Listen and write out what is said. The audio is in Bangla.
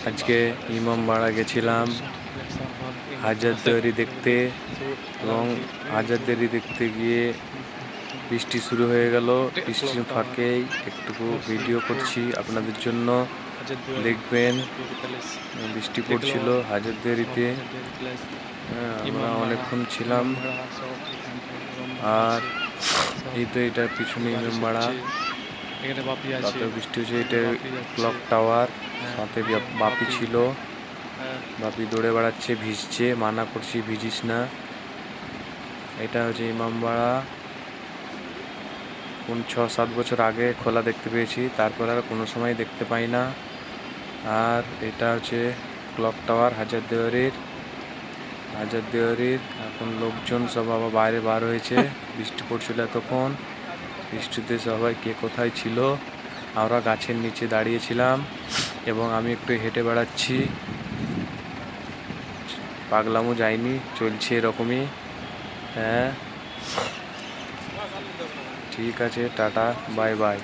আজকে ইমামবাড়া গেছিলাম হাজারদুয়ারি দেখতে, এবং হাজারদুয়ারি দেখতে গিয়ে বৃষ্টি শুরু হয়ে গেল। বৃষ্টির ফাঁকেই একটু ভিডিও করছি আপনাদের জন্য, দেখবেন। বৃষ্টি পড়ছিল হাজারদুয়ারিতে, আমরা অনেকক্ষণ ছিলাম। আর এই তো এটা পিছনে ইমামবাড়া, তাতে বৃষ্টি হচ্ছে। এটা ক্লক টাওয়ার, সাথে বাপি ছিল, বাপি দৌড়ে বেড়াচ্ছে, ভিজছে, মানা করছি ভিজিস না। এটা হচ্ছে ইমামবাড়া। কোন 6-7 বছর আগে খোলা দেখতে পেয়েছি, তারপর আর কোনো সময় দেখতে পাই না। আর এটা হচ্ছে ক্লক টাওয়ার হাজারদুয়ারির। এখন লোকজন সব আবার বাইরে বার হয়েছে। বৃষ্টি পড়ছিল এতক্ষণ, বৃষ্টিতে সবাই কে কোথায় ছিল। আমরা গাছের নিচে দাঁড়িয়েছিলাম এবং আমি একটু হেঁটে বেড়াচ্ছি। পাগলামো যায়নি, চলছে এরকমই। হ্যাঁ, ঠিক আছে, টাটা, বাই বাই।